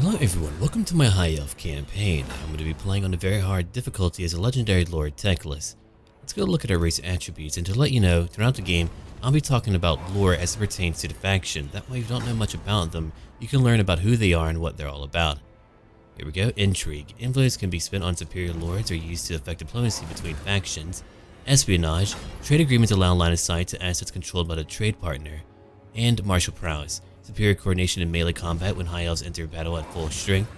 Hello everyone, welcome to my High Elf campaign. I'm going to be playing on a very hard difficulty as a legendary Lord Teclis. Let's go look at our race attributes, and to let you know, throughout the game, I'll be talking about lore as it pertains to the faction. That way if you don't know much about them, you can learn about who they are and what they're all about. Here we go, intrigue. Influence can be spent on superior lords or used to affect diplomacy between factions. Espionage. Trade agreements allow line of sight to assets controlled by the trade partner. And martial prowess. Superior coordination in melee combat when High Elves enter battle at full strength.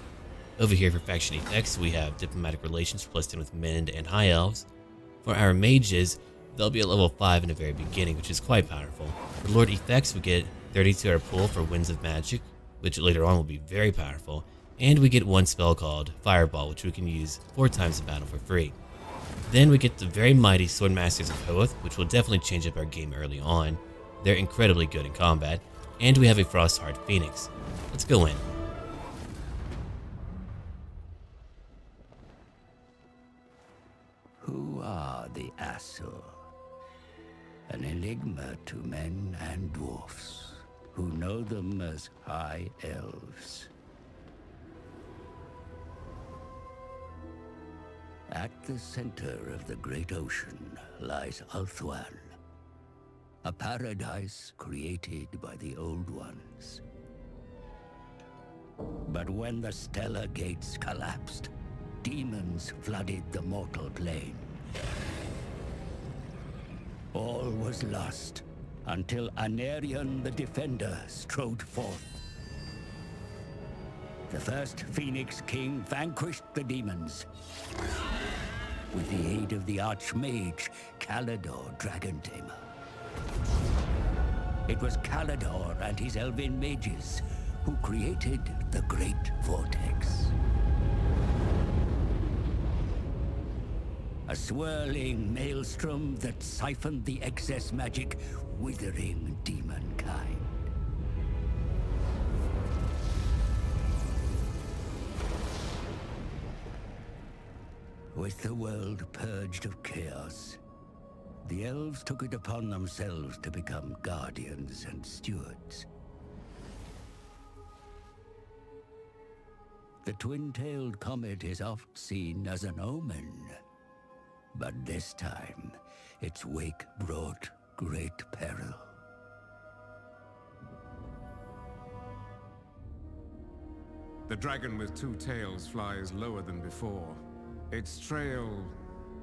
Over here for faction effects, we have diplomatic relations plus 10 with Mend and High Elves. For our mages, they'll be at level 5 in the very beginning, which is quite powerful. For Lord effects, we get 30 to our pool for Winds of Magic, which later on will be very powerful. And we get one spell called Fireball, which we can use 4 times in battle for free. Then we get the very mighty Swordmasters of Hoeth, which will definitely change up our game early on. They're incredibly good in combat. And we have a Frostheart Phoenix. Let's go in. Who are the Asur? An enigma to men and dwarfs, who know them as High Elves. At the center of the great ocean lies Ulthuan, a paradise created by the Old Ones. But when the stellar gates collapsed, demons flooded the mortal plane. All was lost until Anarion the Defender strode forth. The first Phoenix King vanquished the demons with the aid of the Archmage Calador Dragontamer. It was Calador and his elven mages who created the Great Vortex. A swirling maelstrom that siphoned the excess magic, withering demonkind. With the world purged of chaos, the elves took it upon themselves to become guardians and stewards. The twin-tailed comet is oft seen as an omen, but this time its wake brought great peril. The dragon with 2 tails flies lower than before. Its trail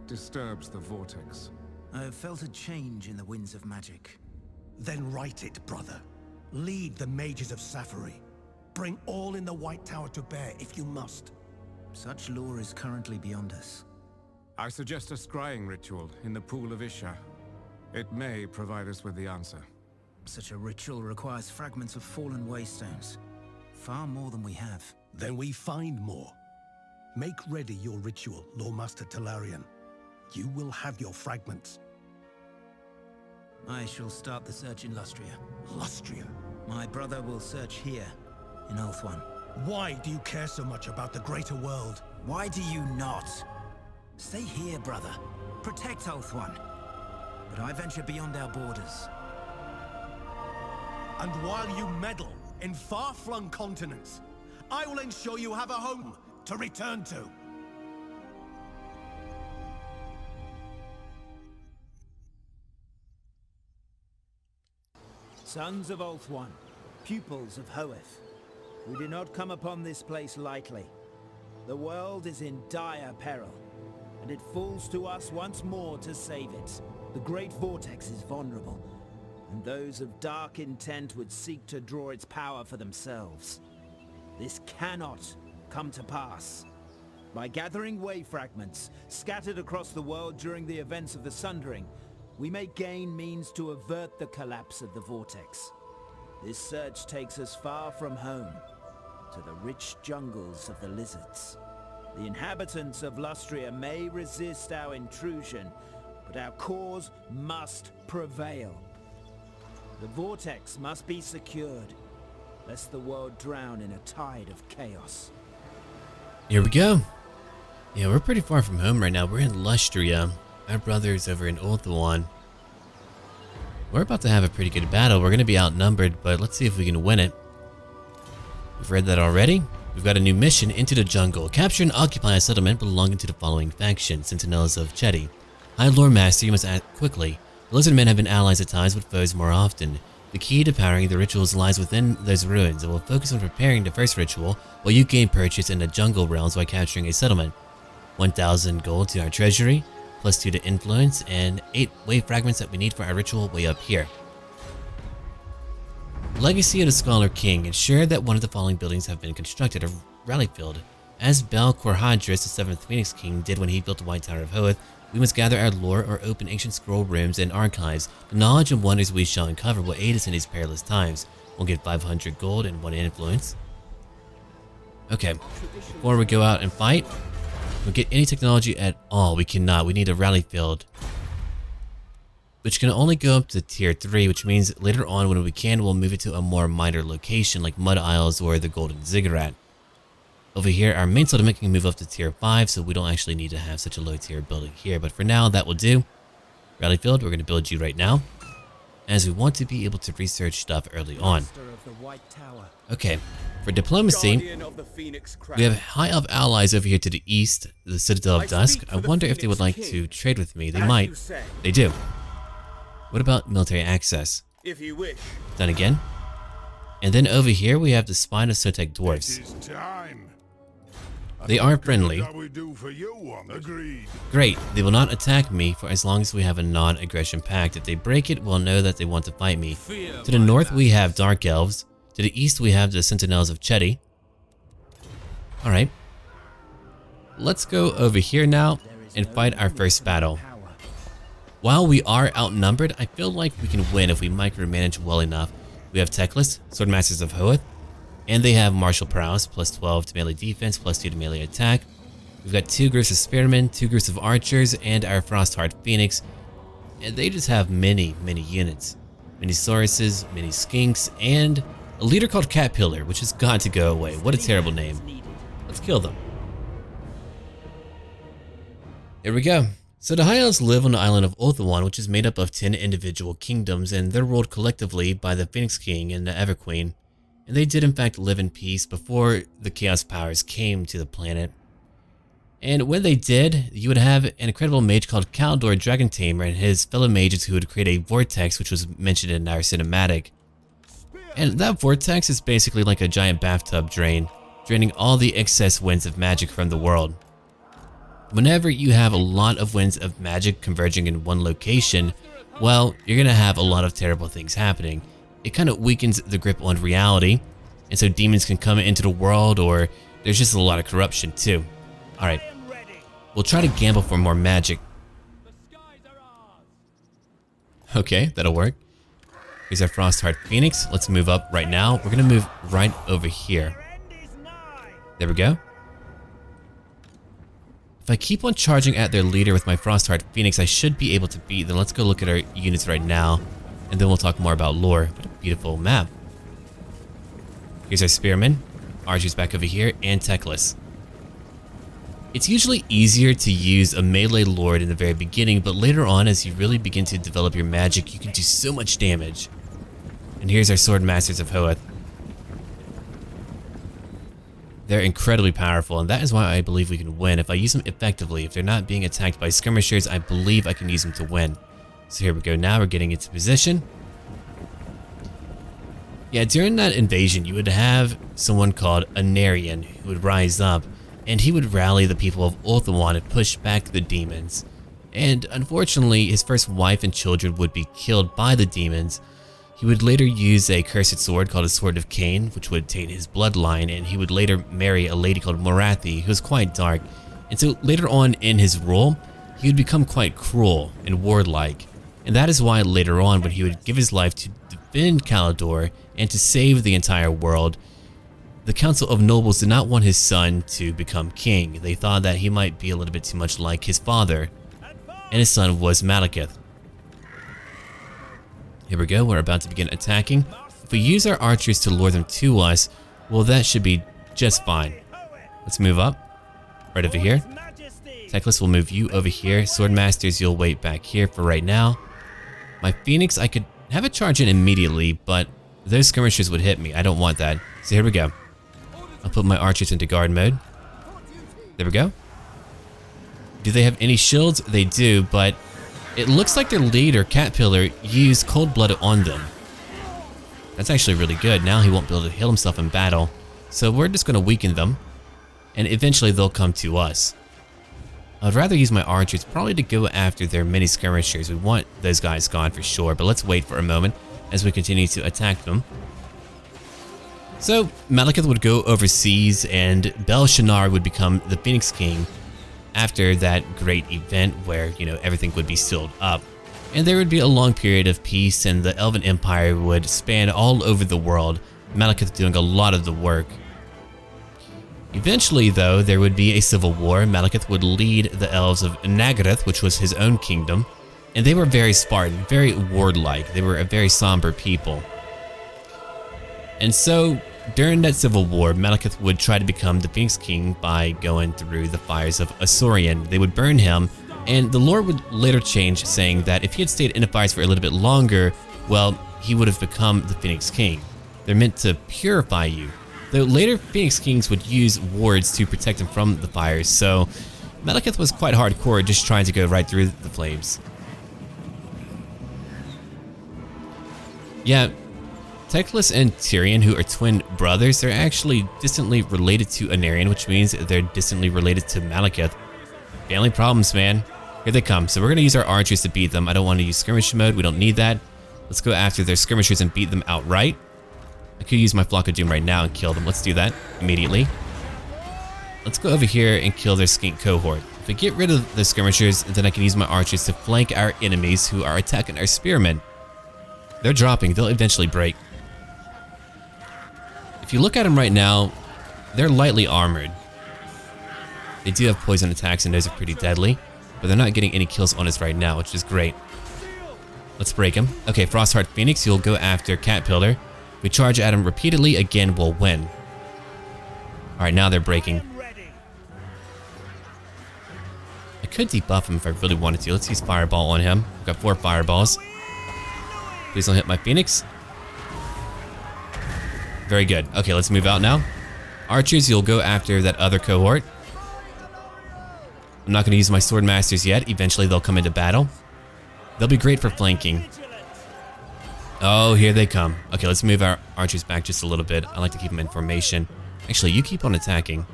disturbs the vortex. I have felt a change in the winds of magic. Then write it, brother. Lead the mages of Safari. Bring all in the White Tower to bear if you must. Such lore is currently beyond us. I suggest a scrying ritual in the pool of Isha. It may provide us with the answer. Such a ritual requires fragments of fallen waystones. Far more than we have. Then we find more. Make ready your ritual, Loremaster Talarian. You will have your fragments. I shall start the search in Lustria. Lustria? My brother will search here, in Ulthuan. Why do you care so much about the greater world? Why do you not? Stay here, brother. Protect Ulthuan. But I venture beyond our borders. And while you meddle in far-flung continents, I will ensure you have a home to return to. Sons of Ulthuan, pupils of Hoeth, we do not come upon this place lightly. The world is in dire peril, and it falls to us once more to save it. The Great Vortex is vulnerable, and those of dark intent would seek to draw its power for themselves. This cannot come to pass. By gathering way fragments scattered across the world during the events of the Sundering, we may gain means to avert the collapse of the Vortex. This search takes us far from home, to the rich jungles of the lizards. The inhabitants of Lustria may resist our intrusion, but our cause must prevail. The Vortex must be secured, lest the world drown in a tide of chaos. Here we go. Yeah, we're pretty far from home right now. We're in Lustria. Our brother's over in Ulthuan. We're about to have a pretty good battle. We're going to be outnumbered, but let's see if we can win it. We've read that already. We've got a new mission into the jungle. Capture and occupy a settlement belonging to the following faction, Sentinels of Chetty. High Loremaster, you must act quickly. The Lizardmen have been allies at times, but foes more often. The key to powering the rituals lies within those ruins, and we'll focus on preparing the first ritual, while you gain purchase in the jungle realms by capturing a settlement. 1,000 gold to our treasury, +2 to influence, and 8 wave fragments that we need for our ritual way up here. Legacy of the Scholar King. Ensure that one of the following buildings have been constructed: a rally field. As Bel Korhadris, the 7th Phoenix King, did when he built the White Tower of Hoeth, we must gather our lore or open ancient scroll rooms and archives. The knowledge and wonders we shall uncover will aid us in these perilous times. We'll get 500 gold and 1 influence. Okay, before we go out and fight, we'll get any technology at all. We cannot. We need a rally field, which can only go up to tier 3, which means later on when we can, we'll move it to a more minor location like Mud Isles or the Golden Ziggurat. Over here, our main settlement can move up to tier 5, so we don't actually need to have such a low tier building here. But for now, that will do. Rally field, we're going to build you right now, as we want to be able to research stuff early on. Okay, for diplomacy, we have high elf allies over here to the east, the Citadel of Dusk. I wonder if they would like to trade with me. They might. They do. What about military access? If you wish. Done again. And then over here we have the Spine of Sotek dwarves. They are friendly. Great, they will not attack me for as long as we have a non-aggression pact. If they break it, we'll know that they want to fight me. To the north we have Dark Elves. To the east we have the Sentinels of Chetty. Alright. Let's go over here now and fight our first battle. While we are outnumbered, I feel like we can win if we micromanage well enough. We have Teclis, Swordmasters of Hoeth, and they have martial prowess, +12 to melee defense, +2 to melee attack. We've got 2 groups of spearmen, 2 groups of archers, and our Frostheart Phoenix. And they just have many units. Many Sauruses, many Skinks, and a leader called Catpillar, which has got to go away. What a terrible name. Let's kill them. Here we go. So the High Elves live on the island of Ulthuan, which is made up of 10 individual kingdoms, and they're ruled collectively by the Phoenix King and the Everqueen. And they did in fact live in peace before the Chaos Powers came to the planet. And when they did, you would have an incredible mage called Kaldor Dragon Tamer and his fellow mages who would create a vortex, which was mentioned in our cinematic. And that vortex is basically like a giant bathtub drain, draining all the excess winds of magic from the world. Whenever you have a lot of winds of magic converging in one location, well, you're gonna have a lot of terrible things happening. It kind of weakens the grip on reality, and so demons can come into the world, or there's just a lot of corruption too. Alright, we'll try to gamble for more magic. Okay, that'll work. Here's our Frostheart Phoenix. Let's move up right now. We're gonna move right over here. There we go. If I keep on charging at their leader with my Frostheart Phoenix, I should be able to beat them. Let's go look at our units right now, and then we'll talk more about lore. What a beautiful map. Here's our Spearmen, archers back over here, and Teclis. It's usually easier to use a melee lord in the very beginning, but later on, as you really begin to develop your magic, you can do so much damage. And here's our Swordmasters of Hoeth. They're incredibly powerful, and that is why I believe we can win if I use them effectively. If they're not being attacked by skirmishers, I believe I can use them to win. So here we go. Now we're getting into position. Yeah, during that invasion, you would have someone called Anarian who would rise up, and he would rally the people of Ulthuan and push back the demons. And unfortunately, his first wife and children would be killed by the demons. He would later use a cursed sword called a Sword of Cain, which would taint his bloodline, and he would later marry a lady called Morathi, who was quite dark. And so later on in his rule, he would become quite cruel and warlike. And that is why later on, when he would give his life to defend Kaldor and to save the entire world, the Council of Nobles did not want his son to become king. They thought that he might be a little bit too much like his father, and his son was Malekith. Here we go, we're about to begin attacking. If we use our archers to lure them to us, well, that should be just fine. Let's move up, right over here. Teclis will move you over here. Swordmasters, you'll wait back here for right now. My Phoenix, I could have it charge in immediately, but those skirmishers would hit me. I don't want that. So here we go. I'll put my archers into guard mode. There we go. Do they have any shields? They do, but it looks like their leader, Caterpillar, used cold blood on them. That's actually really good. Now he won't be able to heal himself in battle. So we're just going to weaken them, and eventually they'll come to us. I'd rather use my archers probably to go after their mini skirmishers. We want those guys gone for sure, but let's wait for a moment as we continue to attack them. So Malekith would go overseas and Bel-Shannara would become the Phoenix King after that great event where, you know, everything would be sealed up. And there would be a long period of peace and the Elven Empire would span all over the world, Malekith doing a lot of the work. Eventually, though, there would be a civil war. Malekith would lead the elves of Nagaroth, which was his own kingdom, and they were very Spartan, very warlike. They were a very somber people. And so, during that civil war, Malekith would try to become the Phoenix King by going through the fires of Asaurian. They would burn him, and the lore would later change, saying that if he had stayed in the fires for a little bit longer, well, he would have become the Phoenix King. They're meant to purify you. Though later Phoenix Kings would use wards to protect them from the fires, so Malekith was quite hardcore, just trying to go right through the flames. Yeah, Teclis and Tyrion, who are twin brothers, they're actually distantly related to Anarion, which means they're distantly related to Malekith. Family problems, man. Here they come. So we're going to use our archers to beat them. I don't want to use skirmish mode. We don't need that. Let's go after their skirmishers and beat them outright. I could use my Flock of Doom right now and kill them. Let's do that immediately. Let's go over here and kill their skink cohort. If I get rid of the skirmishers, then I can use my archers to flank our enemies who are attacking our spearmen. They're dropping. They'll eventually break. If you look at them right now, they're lightly armored. They do have poison attacks and those are pretty deadly, but they're not getting any kills on us right now, which is great. Let's break him. Okay, Frostheart Phoenix, you'll go after Caterpillar. We charge at him repeatedly, again, we'll win. Alright, now they're breaking. I could debuff him if I really wanted to. Let's use Fireball on him. I've got 4 fireballs. Please don't hit my Phoenix. Very good. Okay, let's move out now. Archers, you'll go after that other cohort. I'm not going to use my Sword Masters yet. Eventually, they'll come into battle. They'll be great for flanking. Oh, here they come. Okay, let's move our archers back just a little bit. I like to keep them in formation. Actually, you keep on attacking.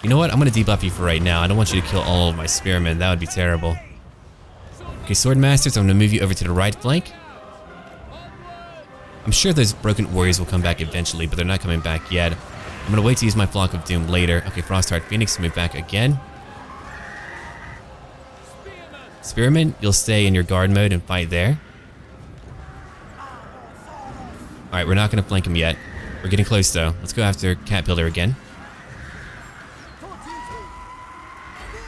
You know what? I'm going to debuff you for right now. I don't want you to kill all of my spearmen. That would be terrible. Okay, Sword Masters, I'm going to move you over to the right flank. I'm sure those broken warriors will come back eventually, but they're not coming back yet. I'm going to wait to use my Flock of Doom later. Okay, Frostheart Phoenix, move back again. Spearman, you'll stay in your guard mode and fight there. Alright, we're not going to flank him yet. We're getting close though. Let's go after Caterpillar again.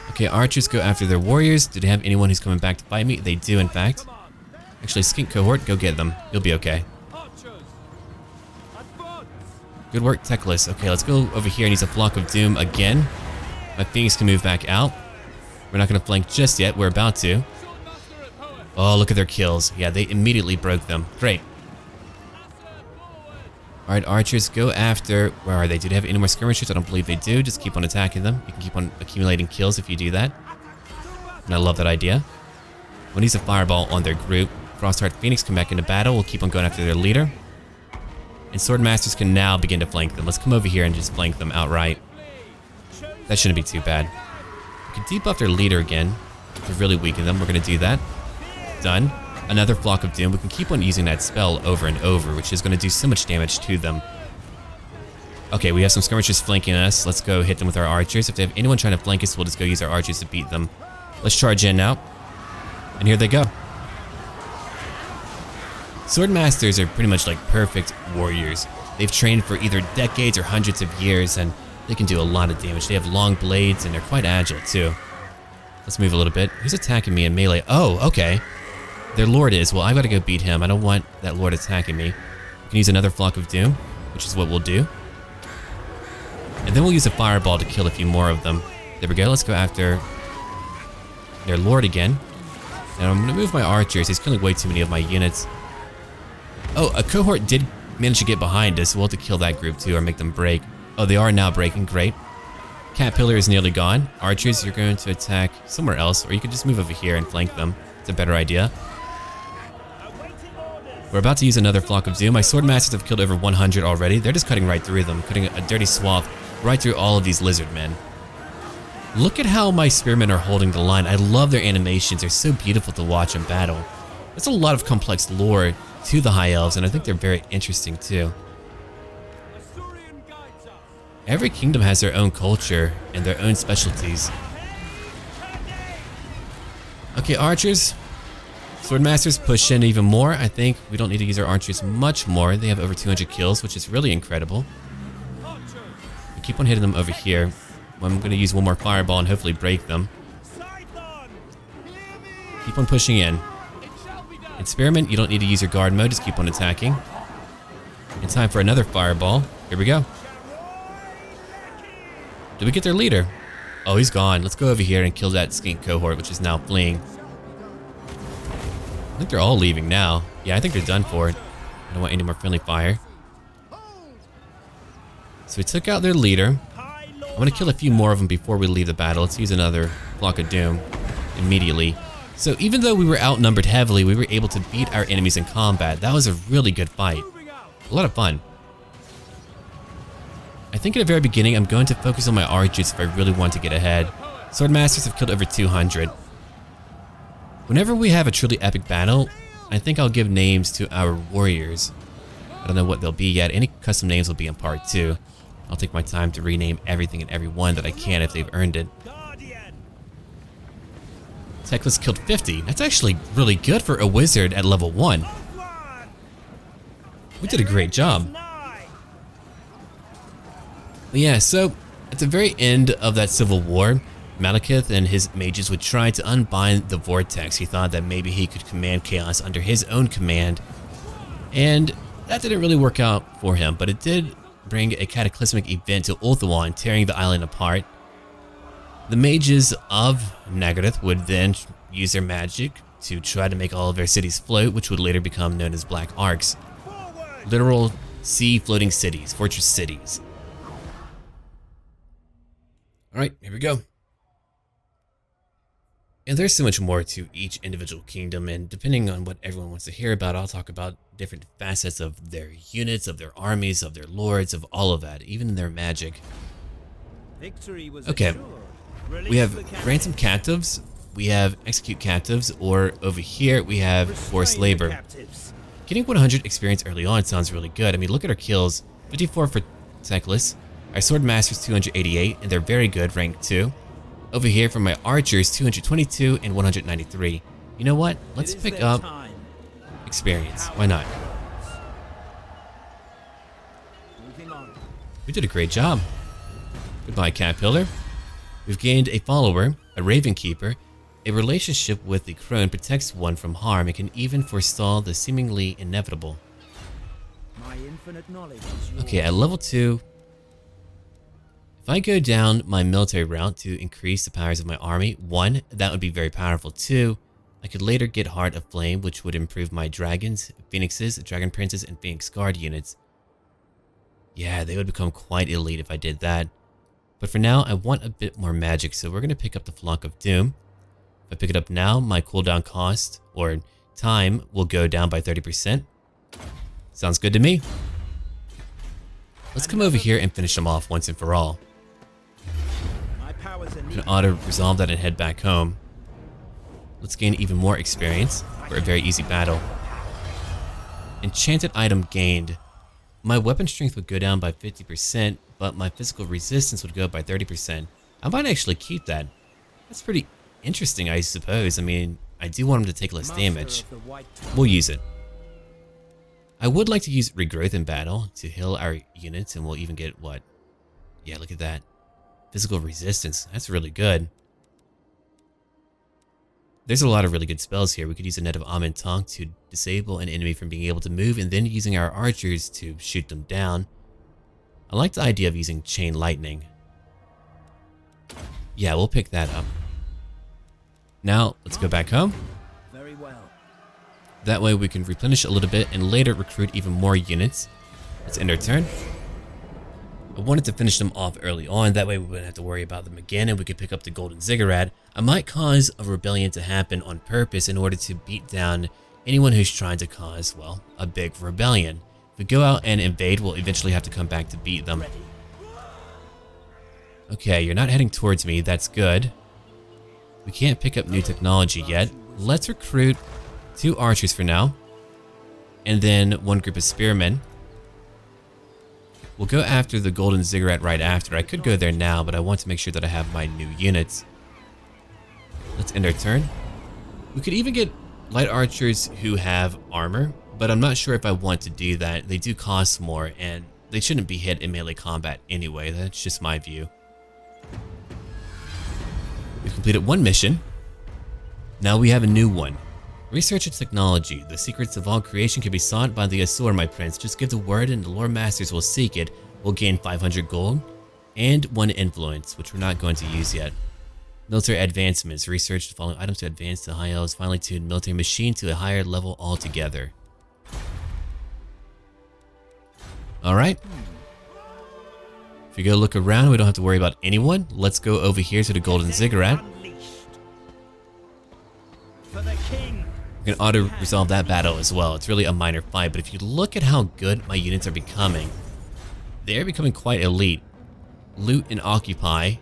Okay, archers go after their warriors. Do they have anyone who's coming back to fight me? They do, in fact. Actually, skink cohort, go get them. You'll be okay. Good work, Teclis. Okay, let's go over here and use a Flock of Doom again. My Phoenix can move back out. We're not going to flank just yet. We're about to. Oh, look at their kills. Yeah, they immediately broke them. Great. Alright, archers, go after... Where are they? Do they have any more skirmishers? I don't believe they do. Just keep on attacking them. You can keep on accumulating kills if you do that. And I love that idea. We'll use a fireball on their group. Frostheart Phoenix come back into battle. We'll keep on going after their leader. And Sword Masters can now begin to flank them. Let's come over here and just flank them outright. That shouldn't be too bad. We can debuff their leader again to really weaken them. We're going to do that. Done. Another Flock of Doom. We can keep on using that spell over and over, which is going to do so much damage to them. Okay, we have some skirmishers flanking us. Let's go hit them with our archers. If they have anyone trying to flank us, we'll just go use our archers to beat them. Let's charge in now. And here they go. Sword Masters are pretty much like perfect warriors. They've trained for either decades or hundreds of years, and they can do a lot of damage. They have long blades, and they're quite agile, too. Let's move a little bit. Who's attacking me in melee? Oh, okay. Their lord is. Well, I've got to go beat him. I don't want that lord attacking me. We can use another Flock of Doom, which is what we'll do. And then we'll use a fireball to kill a few more of them. There we go. Let's go after their lord again. And I'm going to move my archers. He's killing way too many of my units. Oh, a cohort did manage to get behind us, we'll have to kill that group too or make them break. Oh, they are now breaking. Great. Cat pillar is nearly gone. Archers, you're going to attack somewhere else, or you could just move over here and flank them. It's a better idea. We're about to use another flock of doom. My swordmasters have killed over 100 already. They're just cutting right through them, cutting a dirty swath right through all of these lizardmen. Look at how my spearmen are holding the line. I love their animations. They're so beautiful to watch in battle. There's a lot of complex lore to the High Elves, and I think they're very interesting too. Every kingdom has their own culture and their own specialties. Okay, archers. Swordmasters push in even more. I think we don't need to use our archers much more. They have over 200 kills, which is really incredible. We keep on hitting them over here. I'm going to use one more fireball and hopefully break them. Keep on pushing in. In Spearman, you don't need to use your guard mode. Just keep on attacking. In time for another fireball. Here we go. Did we get their leader? Oh, he's gone. Let's go over here and kill that skink cohort, which is now fleeing. I think they're all leaving now. Yeah, I think they're done for it. I don't want any more friendly fire. So we took out their leader. I'm going to kill a few more of them before we leave the battle. Let's use another flock of doom immediately. So even though we were outnumbered heavily, we were able to beat our enemies in combat. That was a really good fight. A lot of fun. I think at the very beginning, I'm going to focus on my archers if I really want to get ahead. Swordmasters have killed over 200. Whenever we have a truly epic battle, I think I'll give names to our warriors. I don't know what they'll be yet. Any custom names will be in part 2. I'll take my time to rename everything and everyone that I can if they've earned it. Teclis killed 50. That's actually really good for a wizard at level 1. We did a great job. But yeah, so at the very end of that civil war, Malekith and his mages would try to unbind the vortex. He thought that maybe he could command chaos under his own command, and that didn't really work out for him, but it did bring a cataclysmic event to Ulthuan, tearing the island apart. The mages of Nagaroth would then use their magic to try to make all of their cities float, which would later become known as Black Arcs. Literal sea floating cities, fortress cities. Alright, here we go. And there's so much more to each individual kingdom, and depending on what everyone wants to hear about, I'll talk about different facets of their units, of their armies, of their lords, of all of that, even their magic. Okay, we have ransom captives, we have execute captives, or over here we have forced labor. Getting 100 experience early on sounds really good. I mean, look at our kills. 54 for Teclis. Our sword masters 288, and they're very good, rank 2. Over here for my archers, 222 and 193. You know what? Let's pick up experience. Why not? We did a great job. Goodbye, Caterpillar. We've gained a follower, a Raven Keeper. A relationship with the crone protects one from harm and can even forestall the seemingly inevitable. Okay, at level 2, if I go down my military route to increase the powers of my army, 1, that would be very powerful. 2, I could later get Heart of Flame, which would improve my dragons, phoenixes, dragon princes, and phoenix guard units. Yeah, they would become quite elite if I did that. But for now, I want a bit more magic, so we're going to pick up the Flock of Doom. If I pick it up now, my cooldown cost, or time, will go down by 30%. Sounds good to me. Let's come over here and finish them off once and for all. I'm going to auto-resolve that and head back home. Let's gain even more experience for a very easy battle. Enchanted item gained. My weapon strength would go down by 50%, but my physical resistance would go up by 30%. I might actually keep that. That's pretty interesting, I suppose. I mean, I do want him to take less damage. We'll use it. I would like to use Regrowth in battle to heal our units, and we'll even get what? Yeah, look at that. Physical resistance. That's really good. There's a lot of really good spells here. We could use a Net of Amen Tonk to disable an enemy from being able to move, and then using our archers to shoot them down. I like the idea of using Chain Lightning. Yeah, we'll pick that up. Now, let's go back home. Very well. That way we can replenish a little bit and later recruit even more units. Let's end our turn. I wanted to finish them off early on, that way we wouldn't have to worry about them again and we could pick up the golden ziggurat. I might cause a rebellion to happen on purpose in order to beat down anyone who's trying to cause, well, a big rebellion. If we go out and invade, we'll eventually have to come back to beat them. Okay, you're not heading towards me, that's good. We can't pick up new technology yet. Let's recruit 2 archers for now, and then 1 group of spearmen. We'll go after the golden ziggurat right after. I could go there now, but I want to make sure that I have my new units. Let's end our turn. We could even get light archers who have armor, but I'm not sure if I want to do that. They do cost more, and they shouldn't be hit in melee combat anyway. That's just my view. We've completed 1 mission. Now we have a new one. Research and technology. The secrets of all creation can be sought by the Asur, my prince. Just give the word and the Loremasters will seek it. We'll gain 500 gold and 1 influence, which we're not going to use yet. Military advancements. Research the following items to advance to high elves. Finally tune military machine to a higher level altogether. Alright. If you go look around, we don't have to worry about anyone. Let's go over here to the golden ziggurat. We can auto-resolve that battle as well. It's really a minor fight, but if you look at how good my units are becoming, they're becoming quite elite. Loot and occupy.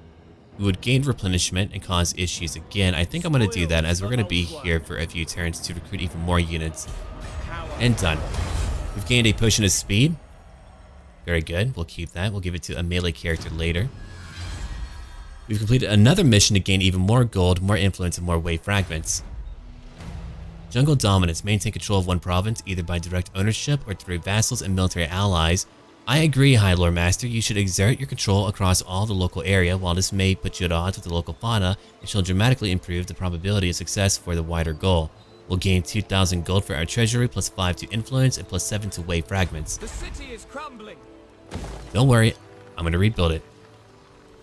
We would gain replenishment and cause issues again. I think I'm going to do that as we're going to be here for a few turns to recruit even more units. And done. We've gained a potion of speed. Very good. We'll keep that. We'll give it to a melee character later. We've completed another mission to gain even more gold, more influence, and more wave fragments. Jungle dominance. Maintain control of 1 province, either by direct ownership or through vassals and military allies. I agree, High Loremaster. You should exert your control across all the local area. While this may put you at odds with the local fauna, it shall dramatically improve the probability of success for the wider goal. We'll gain 2,000 gold for our treasury, plus 5 to influence, and plus 7 to wave fragments. The city is crumbling. Don't worry, I'm going to rebuild it.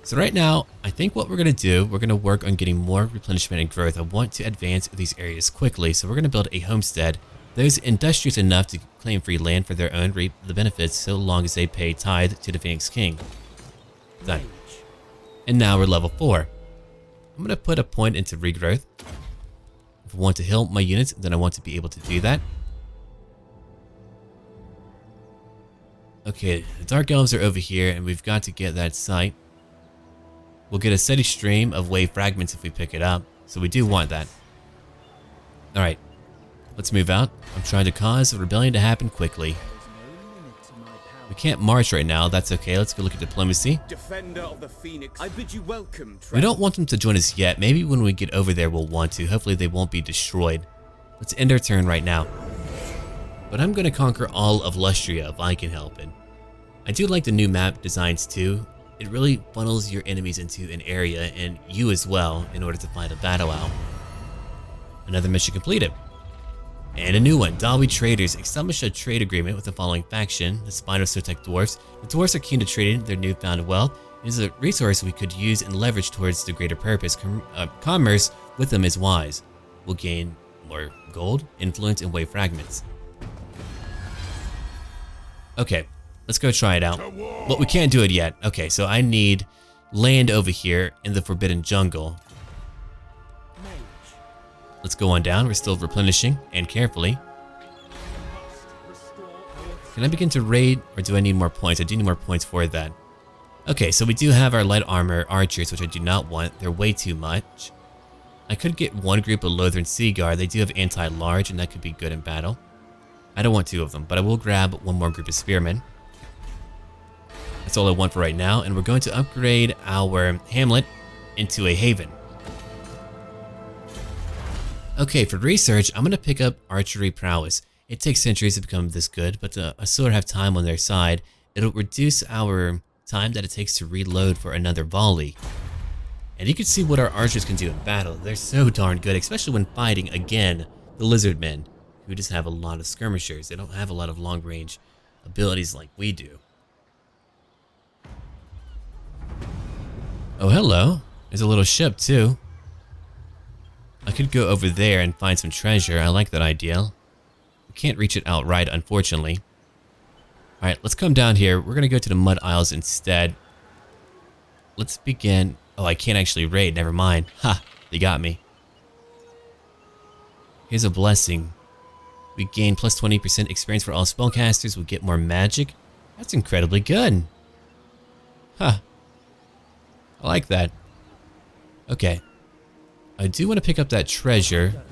So right now, I think what we're going to do, we're going to work on getting more replenishment and growth. I want to advance these areas quickly, so we're going to build a homestead. Those industrious enough to claim free land for their own reap the benefits so long as they pay tithe to the Phoenix King. Done. And now we're level 4. I'm going to put a point into regrowth. If I want to heal my units, then I want to be able to do that. Okay, the Dark Elves are over here, and we've got to get that site. We'll get a steady stream of wave fragments if we pick it up, so we do want that. Alright, let's move out. I'm trying to cause a rebellion to happen quickly. We can't march right now, that's okay. Let's go look at diplomacy. Defender of the Phoenix, I bid you welcome. We don't want them to join us yet. Maybe when we get over there we'll want to. Hopefully they won't be destroyed. Let's end our turn right now. But I'm going to conquer all of Lustria if I can help it. I do like the new map designs too. It really funnels your enemies into an area and you as well in order to fight a battle out. Another mission completed. And a new one. Dawi traders establish a trade agreement with the following faction, the Spino-Sotek dwarfs. The dwarfs are keen to trade in their newfound wealth. It is a resource we could use and leverage towards the greater purpose. Commerce with them is wise. We'll gain more gold, influence, and wave fragments. Okay, let's go try it out. But we can't do it yet. Okay, so I need land over here in the Forbidden Jungle. Let's go on down. We're still replenishing, and carefully. Can I begin to raid, or do I need more points? I do need more points for that. Okay, so we do have our light armor archers, which I do not want. They're way too much. I could get one group of Lothran Sea Guard. They do have anti-large, and that could be good in battle. I don't want 2 of them, but I will grab one more group of spearmen. That's all I want for right now, and we're going to upgrade our hamlet into a haven. Okay, for research, I'm going to pick up archery prowess. It takes centuries to become this good, but the Asur have time on their side. It'll reduce our time that it takes to reload for another volley. And you can see what our archers can do in battle. They're so darn good, especially when fighting, again, the Lizardmen, who just have a lot of skirmishers. They don't have a lot of long-range abilities like we do. Oh, hello. There's a little ship, too. I could go over there and find some treasure. I like that idea. We can't reach it outright, unfortunately. Alright, let's come down here. We're gonna go to the Mud Isles instead. Let's begin. Oh, I can't actually raid. Never mind. Ha! They got me. Here's a blessing. We gain plus 20% experience for all spellcasters. We get more magic. That's incredibly good. Huh. I like that. Okay. I do want to pick up that treasure.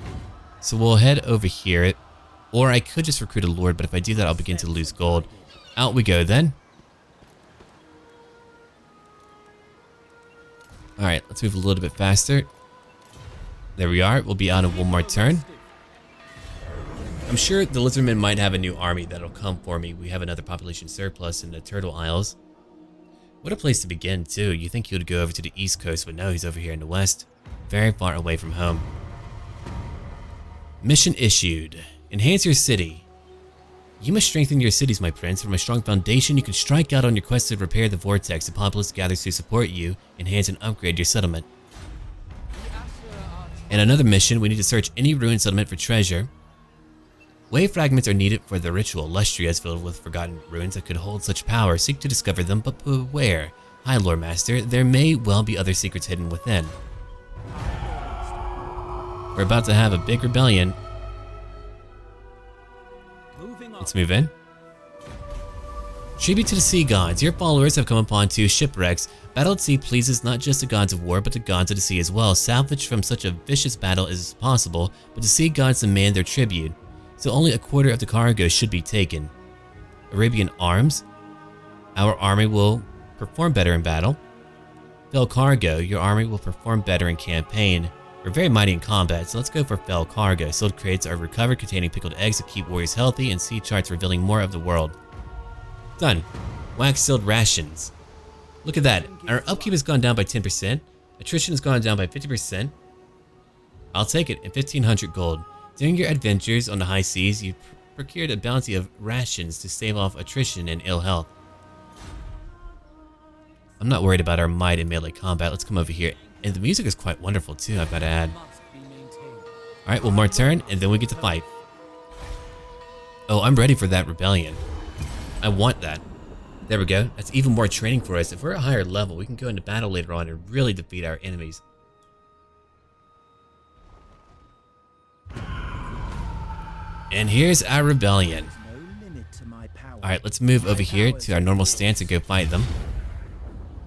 So we'll head over here. Or I could just recruit a lord, but if I do that, I'll begin to lose gold. Out we go then. Alright, let's move a little bit faster. There we are. We'll be out in one more turn. I'm sure the Lizardmen might have a new army that'll come for me. We have another population surplus in the Turtle Isles. What a place to begin, too. You think he would go over to the east coast, but no, he's over here in the west. Very far away from home. Mission issued. Enhance your city. You must strengthen your cities, my prince. From a strong foundation, you can strike out on your quest to repair the vortex. The populace gathers to support you, enhance and upgrade your settlement. And another mission, we need to search any ruined settlement for treasure. Wave fragments are needed for the ritual. Lustria is filled with forgotten ruins that could hold such power. Seek to discover them, but beware. Hi, Loremaster. There may well be other secrets hidden within. We're about to have a big rebellion. Let's move in. Tribute to the sea gods. Your followers have come upon 2 shipwrecks. Battle at sea pleases not just the gods of war, but the gods of the sea as well. Salvage from such a vicious battle is possible, but the sea gods demand their tribute. So only a quarter of the cargo should be taken. Arabian arms. Our army will perform better in battle. Fell cargo. Your army will perform better in campaign. We're very mighty in combat, so let's go for fell cargo. Sealed crates are recovered containing pickled eggs to keep warriors healthy, and sea charts revealing more of the world. Done. Wax sealed rations. Look at that. Our upkeep has gone down by 10%. Attrition has gone down by 50%. I'll take it, and 1,500 gold. During your adventures on the high seas, you procured a bounty of rations to stave off attrition and ill health. I'm not worried about our might in melee combat. Let's come over here. And the music is quite wonderful too, I've got to add. Alright, one more turn, and then we get to fight. Oh, I'm ready for that rebellion. I want that. There we go. That's even more training for us. If we're a higher level, we can go into battle later on and really defeat our enemies. And here's our rebellion. Alright, let's move over here to our normal stance and go fight them.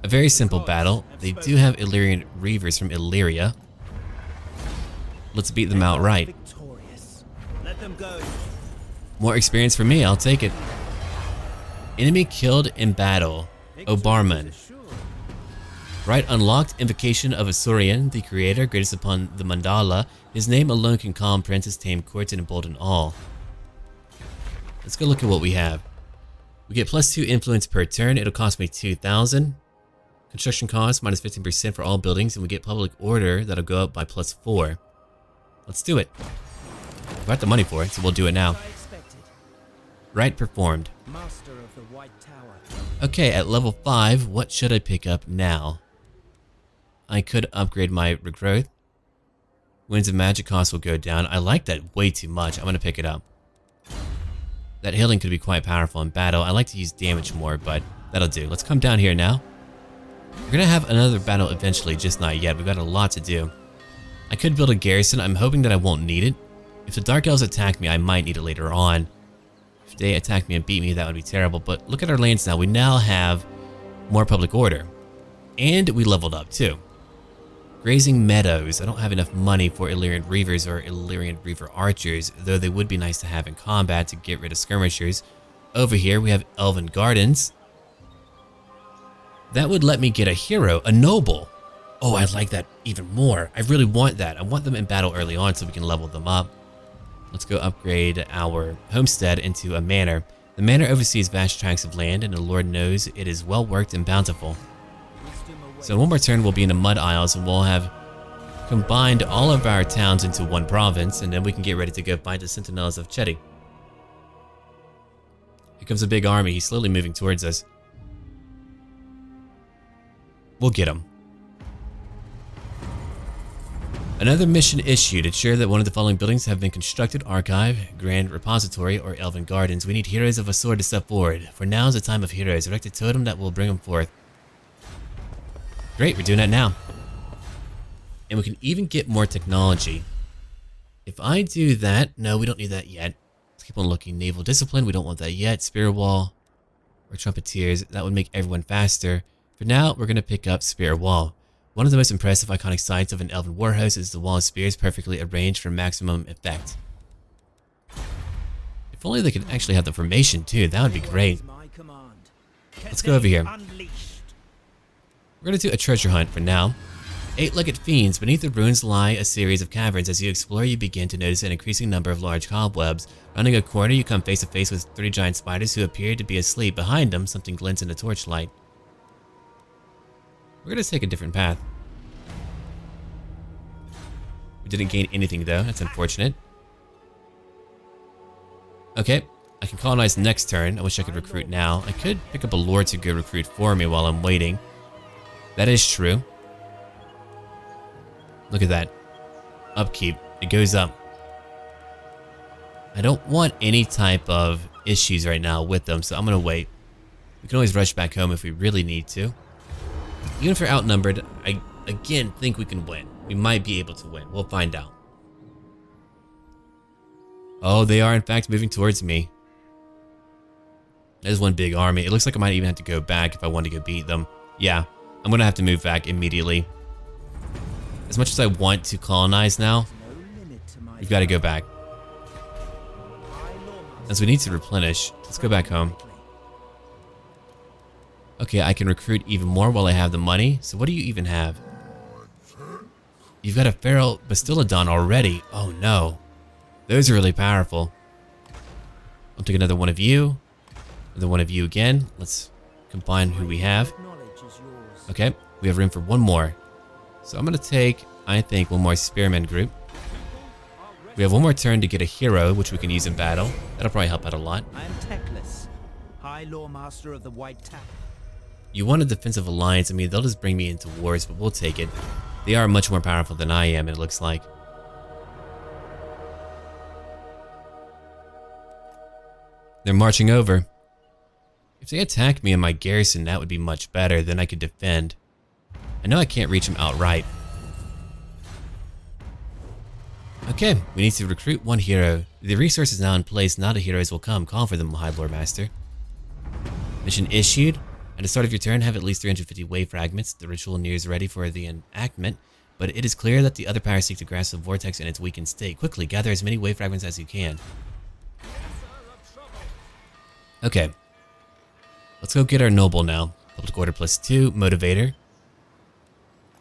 A very simple battle. They do have Illyrian Reavers from Illyria. Let's beat them outright. More experience for me, I'll take it. Enemy killed in battle. Obarman. Right unlocked. Invocation of Asurian, the creator, greatest upon the mandala. His name alone can calm princes, tame courts, and embolden all. Let's go look at what we have. We get plus 2 influence per turn. It'll cost me 2,000. Construction cost minus 15% for all buildings, and we get public order that'll go up by plus 4. Let's do it. We got the money for it, so we'll do it now. Right performed. Okay, at level 5, what should I pick up now? I could upgrade my regrowth. Winds of magic cost will go down. I like that way too much. I'm going to pick it up. That healing could be quite powerful in battle. I like to use damage more, but that'll do. Let's come down here now. We're going to have another battle eventually, just not yet. We've got a lot to do. I could build a garrison. I'm hoping that I won't need it. If the Dark Elves attack me, I might need it later on. If they attack me and beat me, that would be terrible. But look at our lands now. We now have more public order. And we leveled up too. Grazing meadows. I don't have enough money for Illyrian Reavers or Illyrian Reaver Archers, though they would be nice to have in combat to get rid of skirmishers. Over here, we have Elven Gardens. That would let me get a hero, a noble. Oh, I like that even more. I really want that. I want them in battle early on so we can level them up. Let's go upgrade our homestead into a manor. The manor oversees vast tracts of land, and the Lord knows it is well worked and bountiful. So one more turn, we'll be in the Mud Isles, and we'll have combined all of our towns into one province, and then we can get ready to go fight the Sentinels of Chetty. Here comes a big army. He's slowly moving towards us. We'll get him. Another mission issued. Ensure that one of the following buildings have been constructed: Archive, Grand Repository, or Elven Gardens. We need heroes of a sword to step forward. For now is the time of heroes. Erect a totem that will bring them forth. Great, we're doing that now. And we can even get more technology. If I do that, no, we don't need that yet. Let's keep on looking. Naval Discipline, we don't want that yet. Spear Wall, or Trumpeters, that would make everyone faster. For now, we're going to pick up Spear Wall. One of the most impressive iconic sights of an elven warhouse is the wall of spears perfectly arranged for maximum effect. If only they could actually have the formation too, that would be great. Let's go over here. We're going to do a treasure hunt for now. 8-legged fiends. Beneath the ruins lie a series of caverns. As you explore, you begin to notice an increasing number of large cobwebs. Rounding a corner, you come face to face with 3 giant spiders who appear to be asleep. Behind them, something glints in the torchlight. We're going to take a different path. We didn't gain anything though, that's unfortunate. Okay, I can colonize next turn. I wish I could recruit now. I could pick up a lord to go recruit for me while I'm waiting. That is true. Look at that. Upkeep, it goes up. I don't want any type of issues right now with them, so I'm going to wait. We can always rush back home if we really need to. Even if we're outnumbered, I again think we can win. We might be able to win. We'll find out. Oh, they are in fact moving towards me. There's one big army. It looks like I might even have to go back if I want to go beat them. Yeah, I'm going to have to move back immediately. As much as I want to colonize now, we've got to go back. As we need to replenish, let's go back home. Okay, I can recruit even more while I have the money. So what do you even have? You've got a Feral Bastillodon already. Oh no. Those are really powerful. I'll take another one of you. Another one of you again. Let's combine who we have. Okay, we have room for one more. So I'm going to take, I think, one more Spearman group. We have one more turn to get a hero, which we can use in battle. That'll probably help out a lot. I am Teclis, High Loremaster of the White Tower. You want a defensive alliance. I mean, they'll just bring me into wars, but we'll take it. They are much more powerful than I am, it looks like. They're marching over. If they attack me in my garrison, that would be much better. Then I could defend. I know I can't reach them outright. Okay, we need to recruit one hero. The resource is now in place. Now the heroes will come. Call for them, High Loremaster. Mission issued. At the start of your turn, have at least 350 wave fragments. The ritual nears ready for the enactment, but it is clear that the other powers seek to grasp the vortex in its weakened state. Quickly, gather as many wave fragments as you can. Okay. Let's go get our noble now. Public order +2, motivator.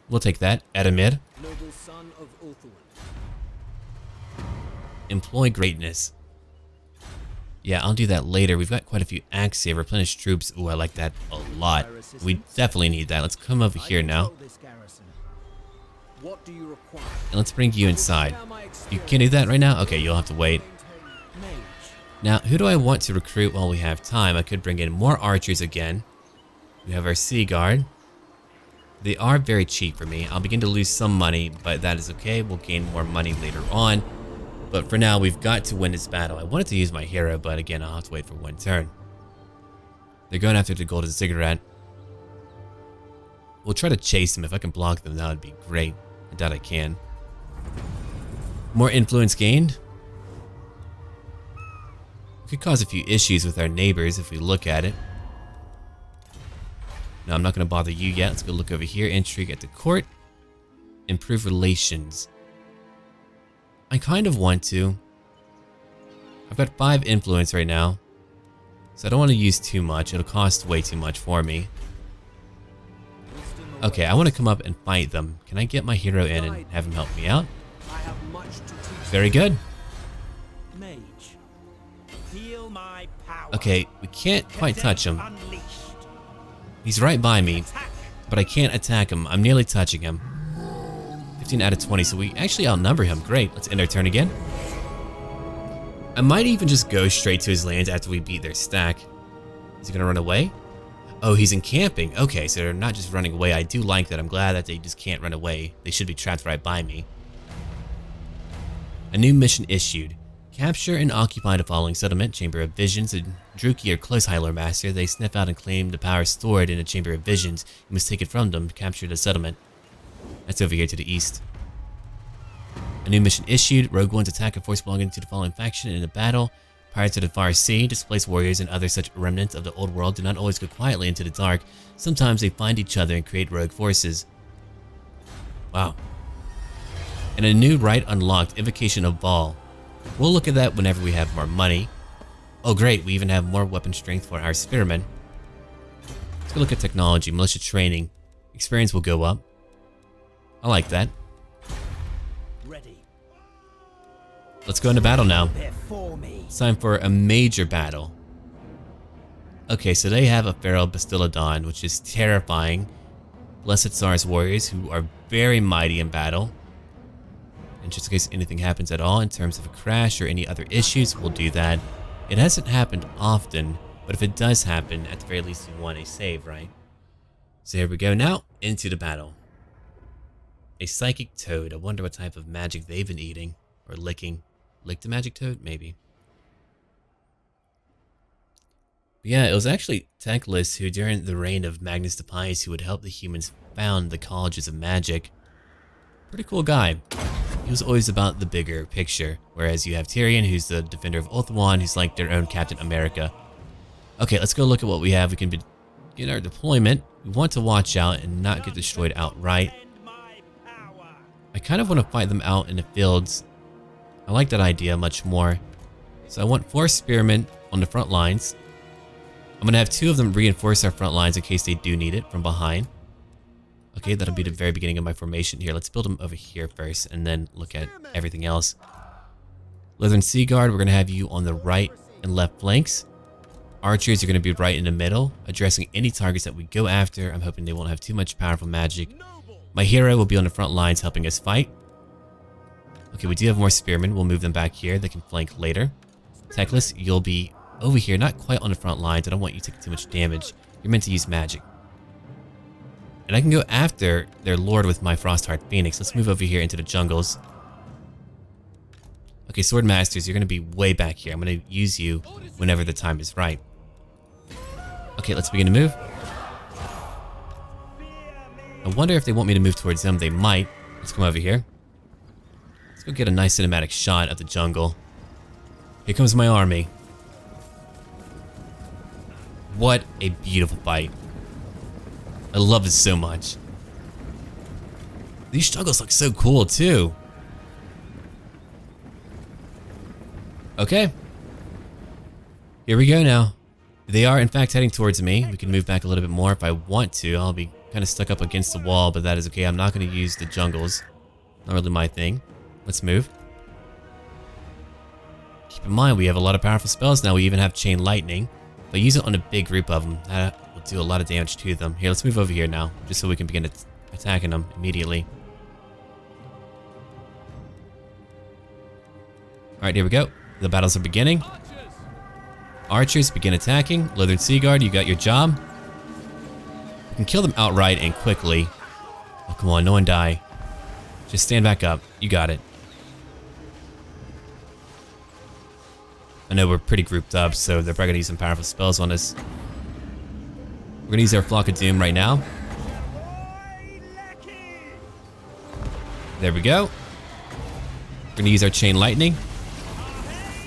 We'll take that. Adamir. Noble son of Ulthuan. Employ greatness. Yeah, I'll do that later. We've got quite a few acts here. Replenish troops. Ooh, I like that a lot. We definitely need that. Let's come over here now. What do you require? And let's bring you inside. You can't do that right now? Okay, you'll have to wait. Now, who do I want to recruit while we have time? I could bring in more archers again. We have our Sea Guard. They are very cheap for me. I'll begin to lose some money, but that is okay. We'll gain more money later on. But for now, we've got to win this battle. I wanted to use my hero, but again, I'll have to wait for one turn. They're going after the golden cigarette. We'll try to chase them. If I can block them, that would be great. I doubt I can. More influence gained. Could cause a few issues with our neighbors if we look at it. No, I'm not going to bother you yet. Let's go look over here. Intrigue at the court. Improve relations. I kind of want to. I've got 5 influence right now. So I don't want to use too much. It'll cost way too much for me. Okay, I want to come up and fight them. Can I get my hero in and have him help me out? Very good. Okay, we can't quite touch him. He's right by me, but I can't attack him. I'm nearly touching him. 15 out of 20, so we actually outnumber him. Great, let's end our turn again. I might even just go straight to his lands after we beat their stack. Is he gonna run away? Oh, he's encamping. Okay, so they're not just running away. I do like that. I'm glad that they just can't run away. They should be trapped right by me. A new mission issued. Capture and occupy the following settlement: Chamber of Visions. A Druki or close high Loremaster. They sniff out and claim the power stored in the Chamber of Visions. You must take it from them to capture the settlement. That's over here to the east. A new mission issued. Rogue Ones attack a force belonging to the following faction in a battle. Pirates of the Far Sea, displaced warriors, and other such remnants of the old world do not always go quietly into the dark. Sometimes they find each other and create rogue forces. Wow. And a new rite unlocked, Invocation of Baal. We'll look at that whenever we have more money. Oh great, we even have more weapon strength for our spearmen. Let's go look at technology, militia training. Experience will go up. I like that. Ready. Let's go into battle now. Before me. It's time for a major battle. Okay, so they have a Feral Bastiladon, which is terrifying. Blessed Tsar's warriors, who are very mighty in battle. And just in case anything happens at all in terms of a crash or any other issues, we'll do that. It hasn't happened often, but if it does happen, at the very least you want a save, right? So here we go now, into the battle. A Psychic Toad. I wonder what type of magic they've been eating. Or licking. Licked the magic toad? Maybe. But yeah, it was actually Teclis who, during the reign of Magnus the Pious, who would help the humans found the colleges of magic. Pretty cool guy. He was always about the bigger picture. Whereas you have Tyrion, who's the defender of Ulthuan, who's like their own Captain America. Okay, let's go look at what we have. We can begin our deployment. We want to watch out and not get destroyed outright. I kind of want to fight them out in the fields. I like that idea much more. So I want 4 spearmen on the front lines. I'm going to have 2 of them reinforce our front lines in case they do need it from behind. Okay, that'll be the very beginning of my formation here. Let's build them over here first and then look at everything else. Lizardmen Sea Guard, we're going to have you on the right and left flanks. Archers are going to be right in the middle, addressing any targets that we go after. I'm hoping they won't have too much powerful magic. My hero will be on the front lines helping us fight. Okay, we do have more spearmen. We'll move them back here. They can flank later. Teclis, you'll be over here, not quite on the front lines. I don't want you taking too much damage. You're meant to use magic. And I can go after their lord with my Frostheart Phoenix. Let's move over here into the jungles. Okay, Sword Masters, you're going to be way back here. I'm going to use you whenever the time is right. Okay, let's begin to move. I wonder if they want me to move towards them. They might. Let's come over here. Let's go get a nice cinematic shot of the jungle. Here comes my army. What a beautiful fight. I love this so much. These jungles look so cool too. Okay. Here we go now. They are in fact heading towards me. We can move back a little bit more if I want to. I'll be kind of stuck up against the wall, but that is okay. I'm not going to use the jungles. Not really my thing. Let's move. Keep in mind, we have a lot of powerful spells now. We even have Chain Lightning. But use it on a big group of them. That will do a lot of damage to them. Here, let's move over here now, just so we can begin attacking them immediately. Alright, here we go. The battles are beginning. Archers, begin attacking. Lizardmen Sea Guard, you got your job. You can kill them outright and quickly. Oh, come on, no one die. Just stand back up. You got it. I know we're pretty grouped up, so they're probably going to use some powerful spells on us. We're going to use our Flock of Doom right now. There we go. We're going to use our Chain Lightning.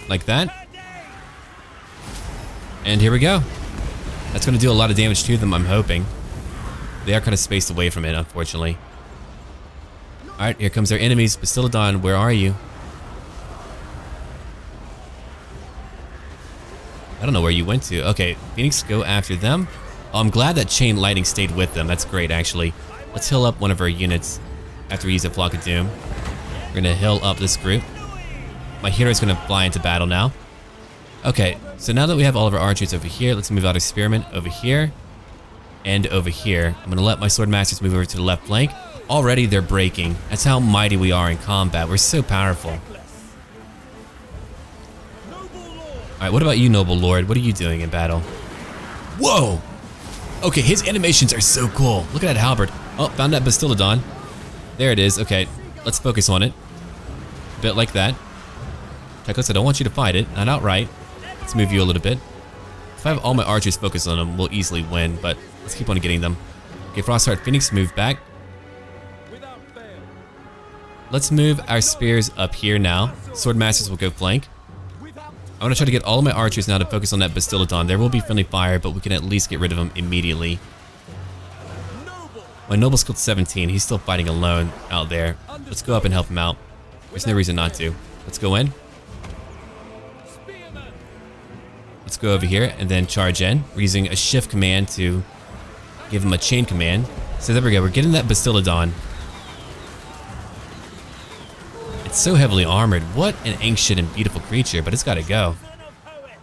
Like that. And here we go. That's going to do a lot of damage to them, I'm hoping. They are kind of spaced away from it, unfortunately. Alright, here comes our enemies. Bastiladon, where are you? I don't know where you went to. Okay, Phoenix, go after them. Oh, I'm glad that Chain Lightning stayed with them. That's great, actually. Let's heal up one of our units after we use a Flock of Doom. We're going to heal up this group. My hero's going to fly into battle now. Okay, so now that we have all of our archers over here, let's move out our spearmen over here and over here. I'm going to let my Sword Masters move over to the left flank. Already they're breaking. That's how mighty we are in combat. We're so powerful. Alright, what about you, Noble Lord? What are you doing in battle? Whoa! Okay, his animations are so cool. Look at that halberd. Oh, found that Bastiladon. There it is. Okay, let's focus on it. A bit like that. Teclis, I don't want you to fight it. Not outright. Let's move you a little bit. If I have all my archers focused on them, we'll easily win, but let's keep on getting them. Okay, Frostheart Phoenix, move back. Let's move our spears up here now. Swordmasters will go flank. I'm going to try to get all of my archers now to focus on that Bastillodon. There will be friendly fire, but we can at least get rid of him immediately. My Noble's killed 17. He's still fighting alone out there. Let's go up and help him out. There's no reason not to. Let's go in. Let's go over here and then charge in. We're using a shift command to give him a chain command. So there we go. We're getting that Bastillodon. It's so heavily armored. What an ancient and beautiful creature, but it's got to go.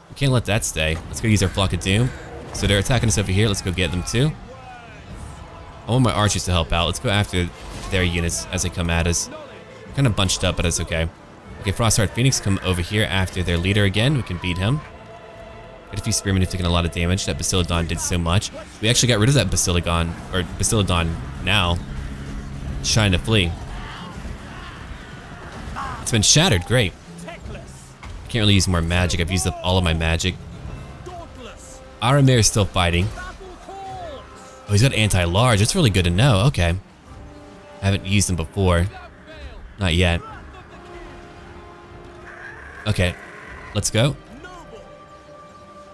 We can't let that stay. Let's go use our Flock of Doom. So they're attacking us over here. Let's go get them too. I want my archers to help out. Let's go after their units as they come at us. Kind of bunched up, but that's okay. Okay, Frostheart Phoenix come over here after their leader again. We can beat him. Get a few spearmen who've taken a lot of damage. That Bastillodon did so much. We actually got rid of that Bastillodon now. It's trying to flee. It's been shattered. Great. Can't really use more magic. I've used up all of my magic. Aramir is still fighting. Oh, he's got anti-large. That's really good to know. Okay. I haven't used them before. Not yet. Okay. Let's go.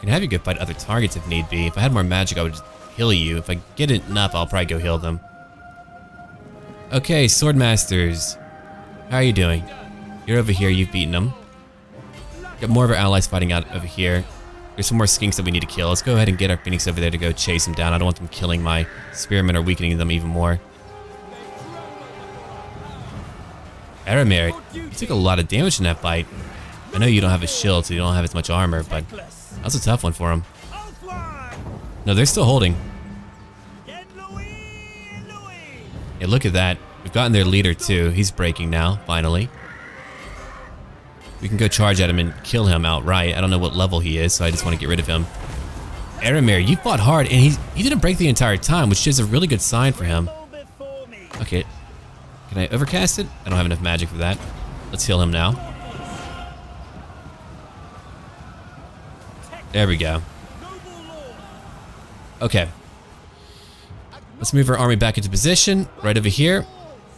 Can have you go fight other targets if need be. If I had more magic, I would just heal you. If I get enough, I'll probably go heal them. Okay, Swordmasters. How are you doing? You're over here. You've beaten them. Got more of our allies fighting out over here. There's some more skinks that we need to kill. Let's go ahead and get our Phoenix over there to go chase them down. I don't want them killing my spearmen or weakening them even more. Aramir, you took a lot of damage in that fight. I know you don't have a shield, so you don't have as much armor, but that was a tough one for him. No, they're still holding. Yeah, look at that. We've gotten their leader too. He's breaking now, finally. We can go charge at him and kill him outright. I don't know what level he is, so I just want to get rid of him. Aramir, you fought hard, and he didn't break the entire time, which is a really good sign for him. Okay. Can I overcast it? I don't have enough magic for that. Let's heal him now. There we go. Okay. Let's move our army back into position. Right over here.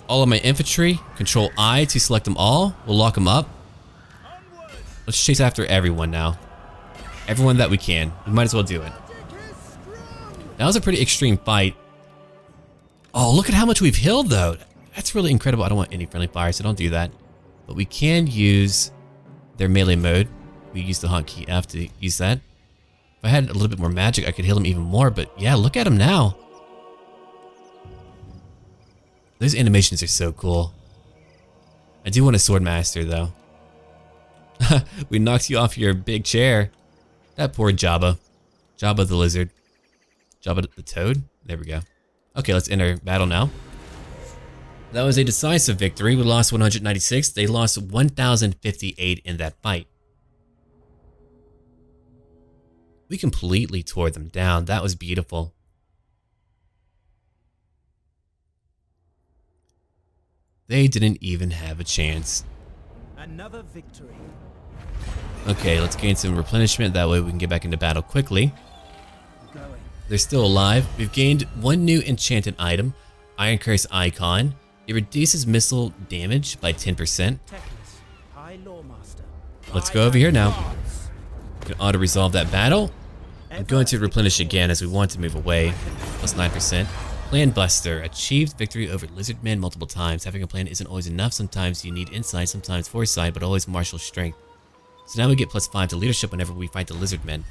All of my infantry. Control I to select them all. We'll lock them up. Let's chase after everyone now. Everyone that we can. We might as well do it. That was a pretty extreme fight. Oh, look at how much we've healed though. That's really incredible. I don't want any friendly fire, so don't do that. But we can use their melee mode. We use the hotkey F to use that. If I had a little bit more magic, I could heal them even more, but yeah, look at them now. Those animations are so cool. I do want a Swordmaster though. We knocked you off your big chair. That poor Jabba. Jabba the lizard. Jabba the toad. There we go. Okay, let's enter battle now. That was a decisive victory. We lost 196. They lost 1,058 in that fight. We completely tore them down. That was beautiful. They didn't even have a chance. Another victory. Okay, let's gain some replenishment. That way we can get back into battle quickly. They're still alive. We've gained one new enchanted item, Iron Curse Icon. It reduces missile damage by 10%. Teclis, Loremaster. Let's go over here now. We can auto-resolve that battle. I'm going to replenish again as we want to move away. Plus 9%. Plan Buster. Achieved victory over Lizardmen multiple times. Having a plan isn't always enough. Sometimes you need insight, sometimes foresight, but always martial strength. So now we get plus 5 to leadership whenever we fight the Lizardmen.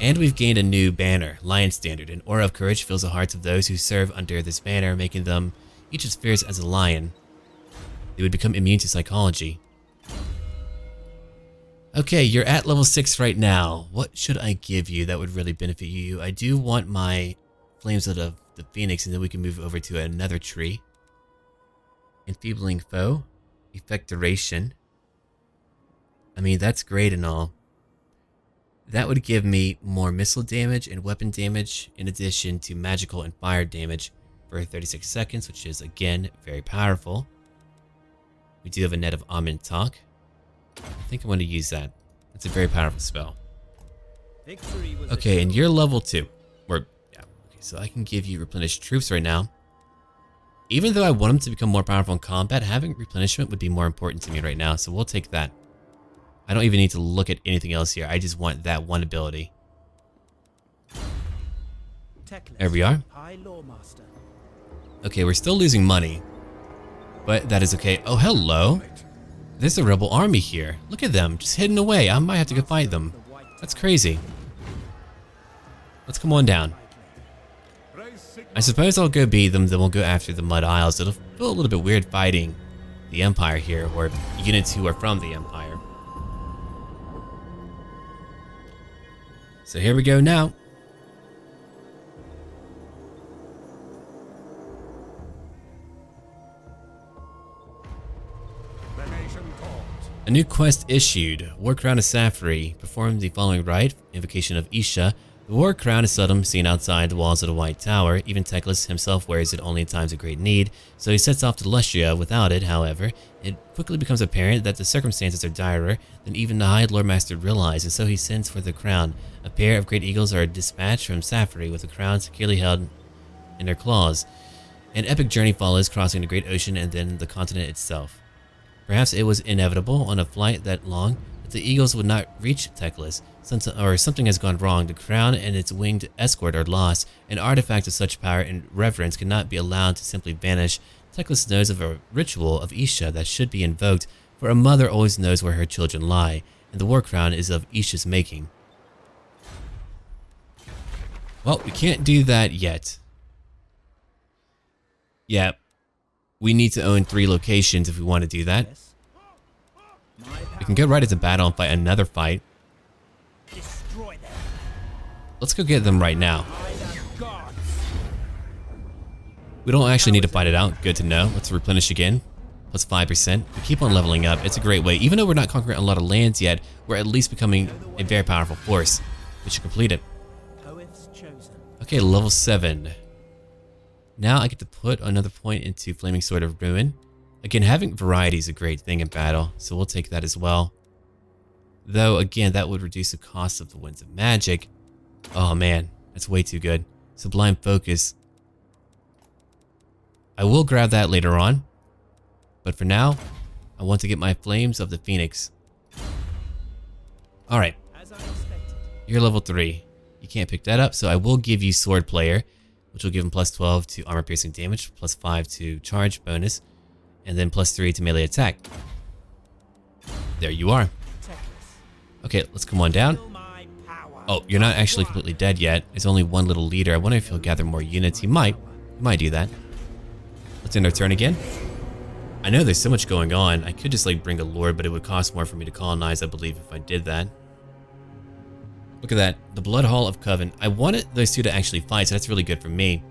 And we've gained a new banner, Lion Standard. An aura of courage fills the hearts of those who serve under this banner, making them each as fierce as a lion. They would become immune to psychology. Okay, you're at level 6 right now. What should I give you that would really benefit you? I do want my Flames of the Phoenix, and then we can move over to another tree. Enfeebling Foe. Effect Duration. I mean, that's great and all. That would give me more missile damage and weapon damage, in addition to magical and fire damage for 36 seconds, which is, again, very powerful. We do have a net of Amen Talk. I think I want to use that. It's a very powerful spell. Victory was Okay, and you're level 2. Or, yeah. Okay, so I can give you replenished troops right now. Even though I want them to become more powerful in combat, having replenishment would be more important to me right now, so we'll take that. I don't even need to look at anything else here. I just want that one ability. Teclis, There we are. High Loremaster. Okay, we're still losing money, but that is okay. Oh, hello. There's a rebel army here. Look at them, just hidden away. I might have to go fight them. That's crazy. Let's come on down. I suppose I'll go beat them, then we'll go after the Mud Isles. It'll feel a little bit weird fighting the Empire here, or units who are from the Empire. So here we go now. A new quest issued. War Crown of Safri. Perform the following rite. Invocation of Isha. The War Crown is seldom seen outside the walls of the White Tower. Even Teclis himself wears it only in times of great need, so he sets off to Lustria without it. However, it quickly becomes apparent that the circumstances are direr than even the High Loremaster realized, and so he sends for the crown. A pair of great eagles are dispatched from Safri with the crown securely held in their claws. An epic journey follows, crossing the great ocean and then the continent itself. Perhaps it was inevitable on a flight that long that the eagles would not reach Teclis, or something has gone wrong. The crown and its winged escort are lost. An artifact of such power and reverence cannot be allowed to simply vanish. Teclis knows of a ritual of Isha that should be invoked, for a mother always knows where her children lie, and the war crown is of Isha's making. Well, we can't do that yet. Yeah, we need to own 3 locations if we want to do that. We can go right into battle and fight another fight. Let's go get them right now. We don't actually need to fight it out. Good to know. Let's replenish again. Plus 5%. We keep on leveling up. It's a great way. Even though we're not conquering a lot of lands yet, we're at least becoming a very powerful force. We should complete it. Okay, level 7. Now I get to put another point into Flaming Sword of Ruin. Again, having variety is a great thing in battle, so we'll take that as well. Though, again, that would reduce the cost of the Winds of Magic. Oh man, that's way too good. Sublime Focus. I will grab that later on, but for now, I want to get my Flames of the Phoenix. Alright, you're level 3. You can't pick that up, so I will give you Sword Player, which will give him plus 12 to armor piercing damage, plus 5 to charge bonus, and then plus 3 to melee attack. There you are. Okay, let's come on down. Oh, you're not actually completely dead yet. There's only one little leader. I wonder if he'll gather more units. He might do that. Let's end our turn again. I know there's so much going on. I could just like bring a lord, but it would cost more for me to colonize, I believe, if I did that. Look at that, the Blood Hall of Coven. I wanted those two to actually fight, so that's really good for me.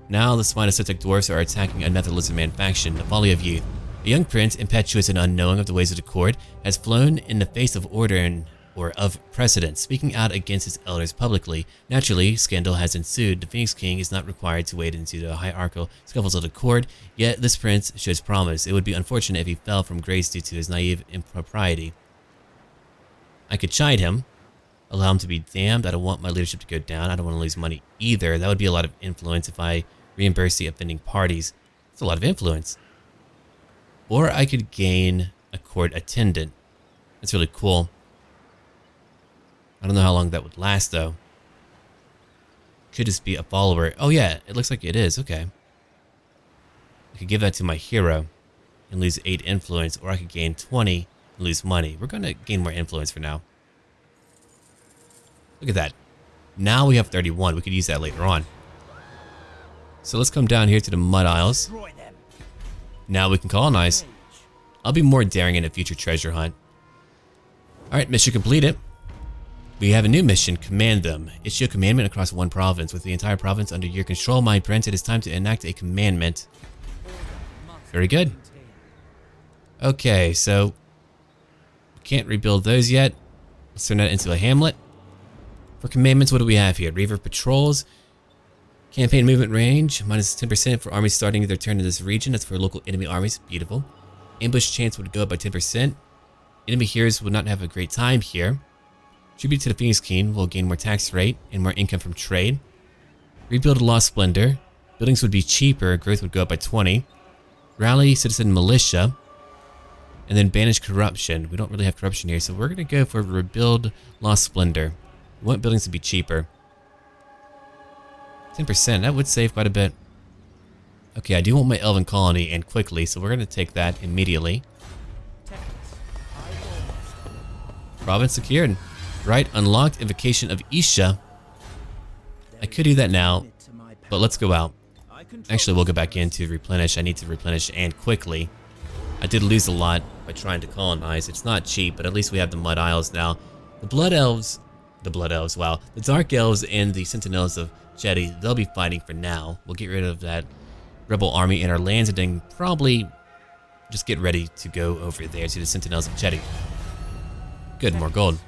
Now the Spinocetic Dwarfs are attacking another Lizardman faction, the Folly of Youth. A young prince, impetuous and unknowing of the ways of the court, has flown in the face of order or of precedent, speaking out against his elders publicly. Naturally, scandal has ensued. The Phoenix King is not required to wade into the hierarchical scuffles of the court, yet this prince shows promise. It would be unfortunate if he fell from grace due to his naive impropriety. I could chide him, allow him to be damned. I don't want my leadership to go down. I don't want to lose money either. That would be a lot of influence if I reimburse the offending parties. It's a lot of influence. Or I could gain a court attendant. That's really cool. I don't know how long that would last though. Could just be a follower. Oh yeah, it looks like it is. Okay. I could give that to my hero and lose 8 influence, or I could gain 20 and lose money. We're going to gain more influence for now. Look at that. Now we have 31. We could use that later on. So let's come down here to the Mud Isles. Now we can colonize. I'll be more daring in a future treasure hunt. Alright, mission completed. We have a new mission, command them. Issue a commandment across one province. With the entire province under your control, my prince, it is time to enact a commandment. Very good. Okay, so we can't rebuild those yet. Let's turn that into a hamlet. For commandments, what do we have here? Reaver patrols. Campaign movement range, minus 10% for armies starting their turn in this region. That's for local enemy armies. Beautiful. Ambush chance would go up by 10%. Enemy heroes would not have a great time here. Tribute to the Phoenix King will gain more tax rate and more income from trade. Rebuild a Lost Splendor. Buildings would be cheaper, growth would go up by 20. Rally Citizen Militia. And then banish corruption. We don't really have corruption here, so we're going to go for rebuild Lost Splendor. We want buildings to be cheaper. 10%, that would save quite a bit. Okay, I do want my Elven Colony and quickly, so we're going to take that immediately. Province secured. Right, unlocked Invocation of Isha. I could do that now, but let's go out. Actually, we'll go back in to replenish. I need to replenish and quickly. I did lose a lot by trying to colonize. It's not cheap, but at least we have the Mud Isles now. The Blood Elves, wow. The Dark Elves and the Sentinels of Jetty, they'll be fighting for now. We'll get rid of that rebel army in our lands and then probably just get ready to go over there to the Sentinels of Jetty. Good, more gold.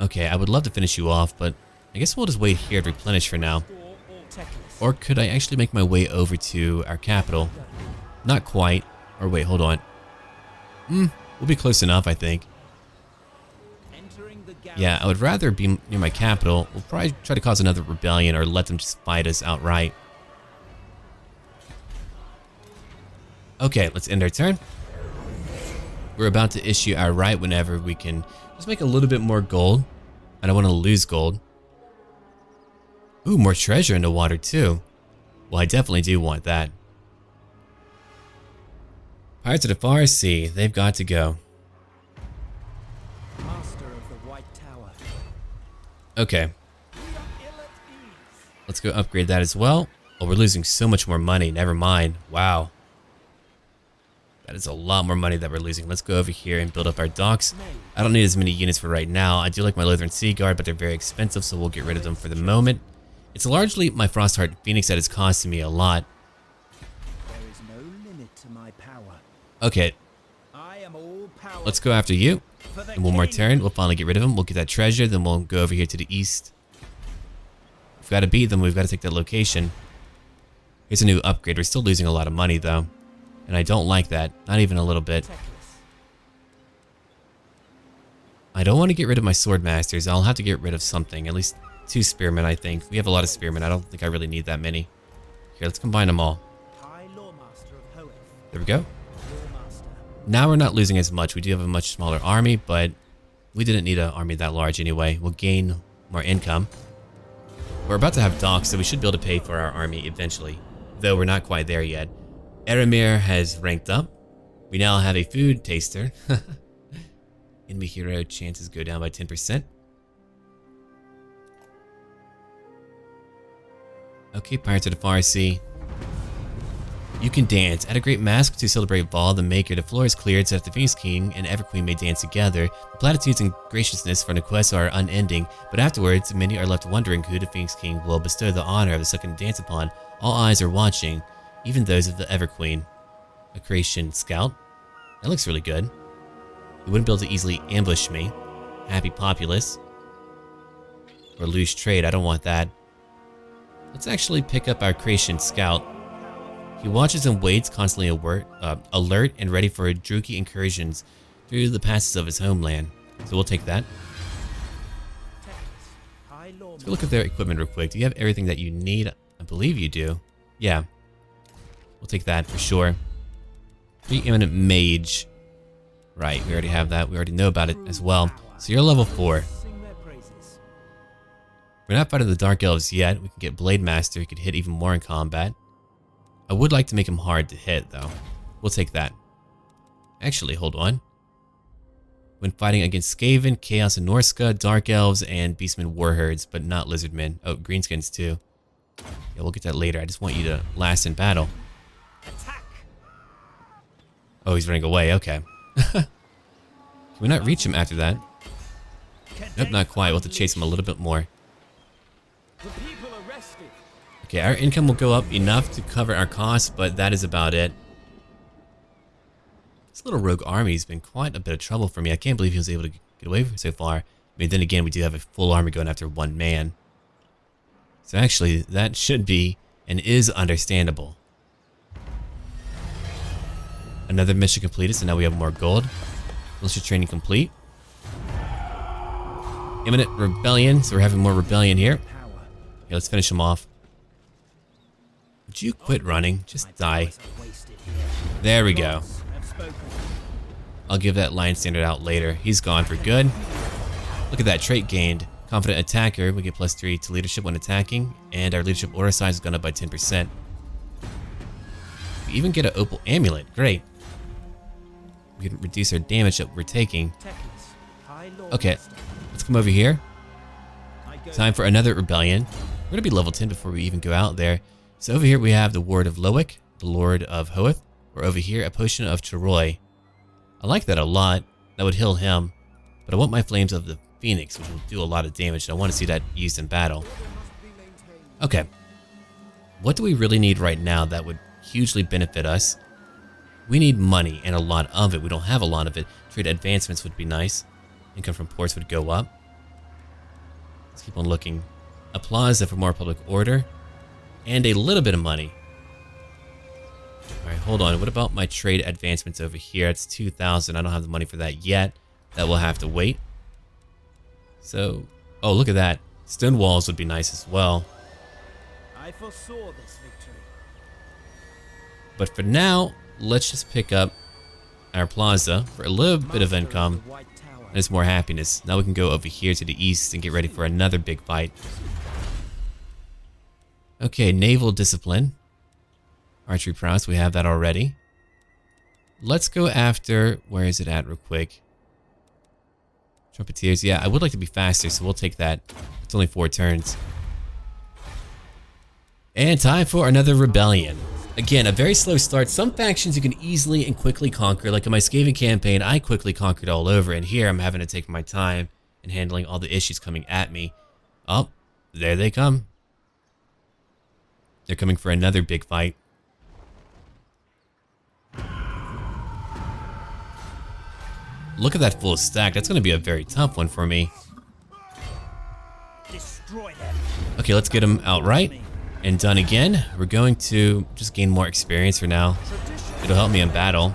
Okay, I would love to finish you off, but I guess we'll just wait here to replenish for now. Or could I actually make my way over to our capital? Not quite. Or wait, hold on. We'll be close enough, I think. Yeah, I would rather be near my capital. We'll probably try to cause another rebellion or let them just fight us outright. Okay, let's end our turn. We're about to issue our right whenever we can just make a little bit more gold. I don't want to lose gold. Ooh, more treasure in the water too. Well, I definitely do want that. Pirates of the Far Sea, they've got to go. Master of the White Tower. Okay. Let's go upgrade that as well. Oh, we're losing so much more money. Never mind. Wow. That is a lot more money that we're losing. Let's go over here and build up our docks. I don't need as many units for right now. I do like my Lutheran Sea Guard, but they're very expensive, so we'll get rid of them for the moment. It's largely my Frostheart Phoenix that is costing me a lot. There is no limit to my power. Okay. I am all power. Let's go after you. And one more turn. We'll finally get rid of them. We'll get that treasure. Then we'll go over here to the east. We've got to beat them. We've got to take that location. Here's a new upgrade. We're still losing a lot of money, though. And I don't like that. Not even a little bit. I don't want to get rid of my sword masters. I'll have to get rid of something. At least 2 spearmen, I think. We have a lot of spearmen. I don't think I really need that many. Here, let's combine them all. There we go. Now we're not losing as much. We do have a much smaller army, but we didn't need an army that large anyway. We'll gain more income. We're about to have docks, so we should be able to pay for our army eventually. Though we're not quite there yet. Eramir has ranked up. We now have a food taster. Enemy hero chances go down by 10%. Okay, Pirates of the Far Sea. You can dance. Add a great mask to celebrate Val the Maker. The floor is cleared so that the Phoenix King and Everqueen may dance together. The platitudes and graciousness from the quest are unending, but afterwards, many are left wondering who the Phoenix King will bestow the honor of the second dance upon. All eyes are watching, even those of the Everqueen. A creation scout. That looks really good. You wouldn't be able to easily ambush me. Happy populace. Or lose trade. I don't want that. Let's actually pick up our creation scout. He watches and waits, constantly alert and ready for Druki incursions through the passes of his homeland. So we'll take that. Let's go look at their equipment real quick. Do you have everything that you need? I believe you do. Yeah. We'll take that for sure. Preeminent Mage. Right, we already have that. We already know about it as well. So you're level 4. We're not fighting the Dark Elves yet. We can get Blade Master. He could hit even more in combat. I would like to make him hard to hit, though. We'll take that. Actually, hold on. When fighting against Skaven, Chaos and Norska, Dark Elves, and Beastmen Warherds, but not Lizardmen. Oh, Greenskins too. Yeah, we'll get that later. I just want you to last in battle. Oh, he's running away. Okay. Can we not reach him after that? Nope, not quite. We'll have to chase him a little bit more. Okay, our income will go up enough to cover our costs, but that is about it. This little rogue army has been quite a bit of trouble for me. I can't believe he was able to get away so far. I mean, then again, we do have a full army going after one man. So actually, that should be and is understandable. Another mission completed, so now we have more gold. Militia training complete. Imminent rebellion, so we're having more rebellion here. Okay, let's finish them off. Would you quit running? Just die. There we go. I'll give that lion standard out later. He's gone for good. Look at that trait gained. Confident attacker, we get +3 to leadership when attacking, and our leadership order size has gone up by 10%. We even get an opal amulet. Great. We can reduce our damage that we're taking. Okay, let's come over here. Time for another rebellion. We're gonna be level 10 before we even go out there. So over here we have the Ward of Loic, the Lord of Hoeth. Or over here, a Potion of Troy. I like that a lot. That would heal him. But I want my Flames of the Phoenix, which will do a lot of damage. And I want to see that used in battle. Okay. What do we really need right now that would hugely benefit us? We need money, and a lot of it. We don't have a lot of it. Trade advancements would be nice. Income from ports would go up. Let's keep on looking. A plaza for more public order. And a little bit of money. Alright, hold on. What about my trade advancements over here? It's 2,000. I don't have the money for that yet. That will have to wait. So, oh, look at that. Stone walls would be nice as well. I foresaw this victory. But for now, let's just pick up our plaza for a little bit of income and it's more happiness. Now we can go over here to the east and get ready for another big fight. Okay, naval discipline. Archery prowess, we have that already. Let's go after, where is it at real quick? Trumpeteers, yeah, I would like to be faster, so we'll take that. It's only 4 turns. And time for another rebellion. Again, a very slow start. Some factions you can easily and quickly conquer. Like in my Skaven campaign, I quickly conquered all over, and here I'm having to take my time and handling all the issues coming at me. Oh, there they come. They're coming for another big fight. Look at that full stack. That's going to be a very tough one for me. Okay, let's get them outright and done again. We're going to just gain more experience for now. It'll help me in battle.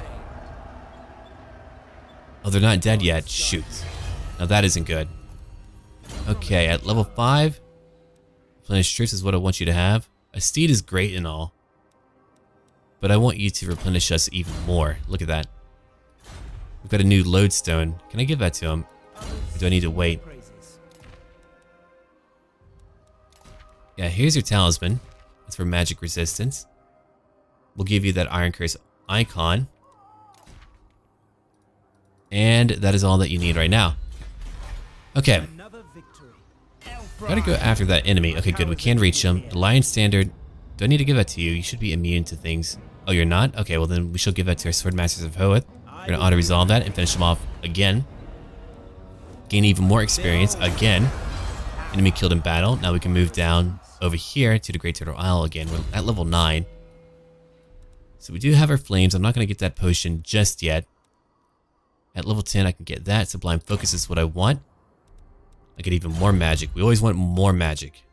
Oh, they're not dead yet. Shoot. Now that isn't good. Okay, at level 5, replenish troops is what I want you to have. A steed is great and all, but I want you to replenish us even more. Look at that. We've got a new lodestone. Can I give that to him? Or do I need to wait? Yeah, here's your talisman. That's for magic resistance. We'll give you that Iron Curse icon. And that is all that you need right now. Okay. Gotta go after that enemy. Okay, good. We can reach him. The Lion Standard. Do I need to give that to you? You should be immune to things. Oh, you're not? Okay, well then we shall give that to our Swordmasters of Hoeth. We're gonna auto-resolve that and finish them off again. Gain even more experience again. Enemy killed in battle. Now we can move down over here to the Great Turtle Isle again. We're at level 9. So we do have our flames. I'm not gonna get that potion just yet. At level 10 I can get that. Sublime Focus is what I want. I get even more magic. We always want more magic.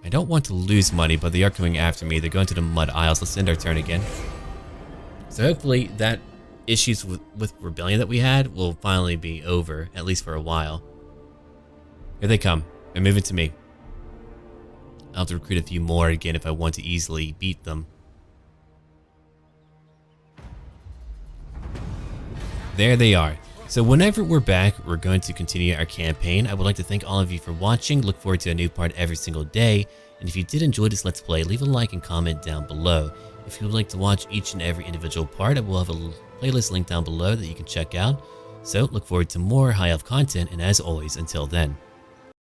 I don't want to lose money, but they are coming after me. They're going to the Mud Isles. Let's end our turn again. So hopefully that issues with Rebellion that we had will finally be over, at least for a while. Here they come. They're moving to me. I'll have to recruit a few more again if I want to easily beat them. There they are. So whenever we're back, we're going to continue our campaign. I would like to thank all of you for watching. Look forward to a new part every single day. And if you did enjoy this Let's Play, leave a like and comment down below. If you would like to watch each and every individual part, I will have a playlist link down below that you can check out. So look forward to more High Elf content, and as always, until then.